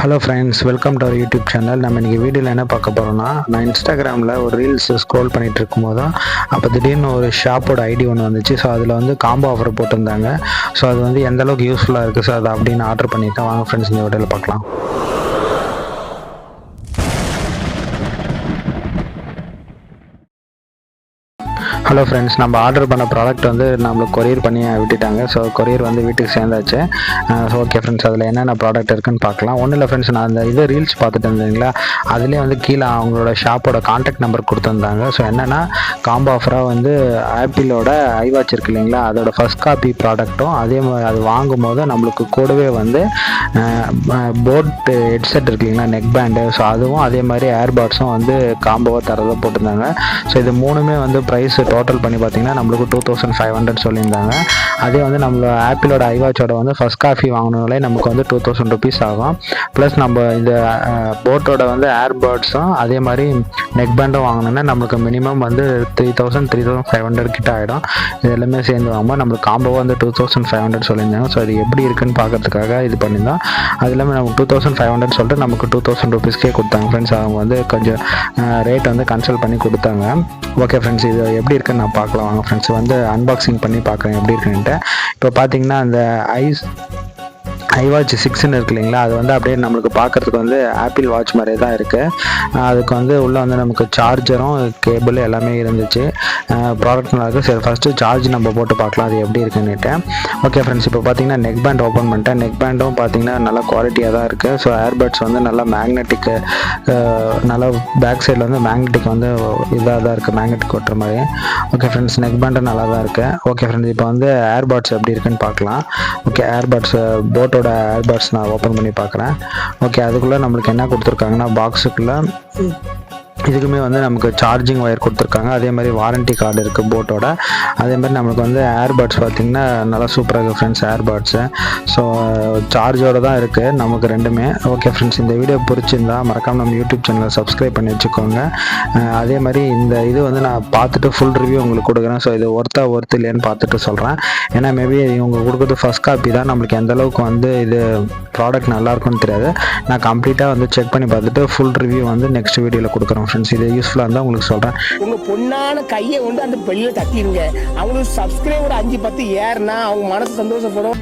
Hello friends, welcome to our YouTube channel. நம்ம இன்றைக்கி வீடியோவில் என்ன பார்க்க போகிறோம்னா, நான் இன்ஸ்டாகிராமில் ஒரு ரீல்ஸ் ஸ்க்ரோல் பண்ணிகிட்டு இருக்கும்போது தான் அப்போ திடீர்னு ஒரு ஷாப்போட ஐடி ஒன்று வந்துச்சு. ஸோ அதில் வந்து காம்போ ஆஃபர் போட்டிருந்தாங்க. ஸோ அது வந்து எந்த அளவுக்கு யூஸ்ஃபுல்லாக இருக்குது. ஸோ அதை அப்படின்னு ஆர்டர் பண்ணியிருக்கேன். வாங்க ஃப்ரெண்ட்ஸ், இந்த வீடியோவில் பார்க்கலாம். ஹலோ ஃப்ரெண்ட்ஸ், நம்ம ஆர்டர் பண்ண ப்ராடக்ட் வந்து நம்மளுக்கு கொரியர் பண்ணி விட்டுட்டாங்க. ஸோ கொரியர் வந்து வீட்டுக்கு சேர்ந்தாச்சு. ஸோ ஓகே ஃப்ரெண்ட்ஸ், அதில் என்னென்ன ப்ராடக்ட் இருக்குன்னு பார்க்கலாம். ஒன்றும் இல்லை ஃப்ரெண்ட்ஸ், நான் அந்த ரீல்ஸ் பார்த்துட்டு இருந்தீங்களா, அதுலேயே வந்து கீழே அவங்களோட ஷாப்போட கான்டாக்ட் நம்பர் கொடுத்துருந்தாங்க. ஸோ என்னென்னா காம்போ ஆஃபராக வந்து ஆப்பிளோட ஐவாட்ச் இருக்கு இல்லைங்களா, அதோட ஃபஸ்ட் காப்பி ப்ராடக்ட்டும் அதே மாதிரி அது வாங்கும் போது நம்மளுக்கு கூடவே வந்து போட் ஹெட்செட் இருக்கு இல்லைங்களா, நெக் பேண்டு, ஸோ அதுவும் அதே மாதிரி ஏர்பாட்ஸும் வந்து காம்போவாக தரதாக போட்டிருந்தாங்க. ஸோ இது மூணுமே வந்து ப்ரைஸ் டோட்டல் பண்ணி பார்த்தீங்கன்னா நம்மளுக்கு 2500 சொல்லியிருந்தாங்க. அதே வந்து நம்மளோட ஆப்பிளோட ஐவாட்சோட வந்து ஃபஸ்ட் காஃபி வாங்கினாலே நமக்கு வந்து 2000 ருபீஸ் ஆகும். ப்ளஸ் நம்ம இந்த போட்டோட வந்து ஏர்பேர்ட்ஸும் அதே மாதிரி நெக் பேண்டும் வாங்கினோன்னா நம்மளுக்கு மினிமம் வந்து 3500 கிட்ட ஆகிடும். இது எல்லாமே சேர்ந்து வாங்கும்போது நம்மளுக்கு காம்போவாக வந்து 2500 சொல்லியிருந்தாங்க. ஸோ அது எப்படி இருக்குன்னு பார்க்கறதுக்காக இது பண்ணியிருந்தோம். அது இல்லாமல் நமக்கு 2500 சொல்லிட்டு நமக்கு 2000 ருபீஸ்க்கே கொடுத்தாங்க ஃப்ரெண்ட்ஸ். அவங்க வந்து கொஞ்சம் ரேட் வந்து கன்சல்ட் பண்ணி கொடுத்தாங்க. ஓகே ஃப்ரெண்ட்ஸ், இது எப்படி இருக்குன்னு நான் பார்க்கலாம். வாங்க ஃப்ரெண்ட்ஸ், வந்து அன்பாக்சிங் பண்ணி பார்க்குறேன் எப்படி இருக்குன்ட்டு. இப்போ பார்த்தீங்கன்னா அந்த ஐவாட்ச் 6ன்னு இருக்கு இல்லைங்களா, அது வந்து அப்படியே நம்மளுக்கு பார்க்குறதுக்கு வந்து ஆப்பிள் வாட்ச் மாதிரியே தான் இருக்குது. அதுக்கு வந்து உள்ளே வந்து நமக்கு சார்ஜரும் கேபிள் எல்லாமே இருந்துச்சு. ப்ராடக்ட் நல்லா இருக்குது. சரி, ஃபஸ்ட்டு சார்ஜ் நம்ம போட்டு பார்க்கலாம் அது எப்படி இருக்குன்னுட்டு. ஓகே ஃப்ரெண்ட்ஸ், இப்போ பார்த்தீங்கன்னா நெக் பேண்ட் ஓப்பன் பண்ணிட்டேன். நெக் பேண்டும் பார்த்தீங்கன்னா நல்லா குவாலிட்டியாக தான் இருக்குது. ஸோ ஏர்பட்ஸ் வந்து நல்லா மேக்னெட்டிக்கு, நல்லா பேக் சைடில் வந்து மேக்னெட்டிக் வந்து இதாக தான் இருக்குது, மேக்னெட்டிக் ஓட்டுற மாதிரி. ஓகே ஃப்ரெண்ட்ஸ், நெக் பேண்டும் நல்லா தான் இருக்குது. ஓகே ஃப்ரெண்ட்ஸ், இப்போ வந்து ஏர்பாட்ஸ் எப்படி இருக்குன்னு பார்க்கலாம். ஓகே, ஏர்பாட்ஸ் போட்டோட ஏர்பட்ஸ் நான் ஓப்பன் பண்ணி பார்க்குறேன். ஓகே, அதுக்குள்ளே நம்மளுக்கு என்ன கொடுத்துருக்காங்கன்னா பாக்ஸுக்குள்ளே இதுக்குமே வந்து நமக்கு சார்ஜிங் ஒயர் கொடுத்துருக்காங்க. அதே மாதிரி வாரண்டி கார்டு இருக்குது போட்டோட. அதே மாதிரி நம்மளுக்கு வந்து ஏர்பட்ஸ் பார்த்திங்கன்னா நல்லா சூப்பராக இருக்குது ஃப்ரெண்ட்ஸ் ஏர்பட்ஸு. ஸோ சார்ஜோடு தான் இருக்குது நமக்கு ரெண்டுமே. ஓகே ஃப்ரெண்ட்ஸ், இந்த வீடியோ பிடிச்சிருந்தா மறக்காமல் நம்ம யூடியூப் சேனலை சப்ஸ்கிரைப் பண்ணி வச்சுக்கோங்க. அதே மாதிரி இந்த இது வந்து நான் பார்த்துட்டு ஃபுல் ரிவ்யூ உங்களுக்கு கொடுக்குறேன். ஸோ இது ஒர்த்து இல்லைன்னு பார்த்துட்டு சொல்கிறேன். ஏன்னா மேபி இவங்க கொடுக்குறது ஃபஸ்ட் காப்பி தான், நம்மளுக்கு எந்த அளவுக்கு வந்து இது ப்ராடக்ட் நல்லாயிருக்குன்னு தெரியாது. நான் கம்ப்ளீட்டாக வந்து செக் பண்ணி பார்த்துட்டு ஃபுல் ரிவ்யூ வந்து நெக்ஸ்ட் வீடியோவில் கொடுக்குறேன் ஃப்ரெண்ட்ஸ். இது யூஸ்ஃபுல்லாக இருந்தால் உங்களுக்கு சொல்கிறேன். உங்கள் பொண்ணான கையை கொண்டு அந்த பெல்லில் தட்டிடுங்க. அவங்களுக்கு சப்ஸ்கிரைபர் 5-10 ஏறுனா அவங்க மனசு சந்தோஷப்படும்.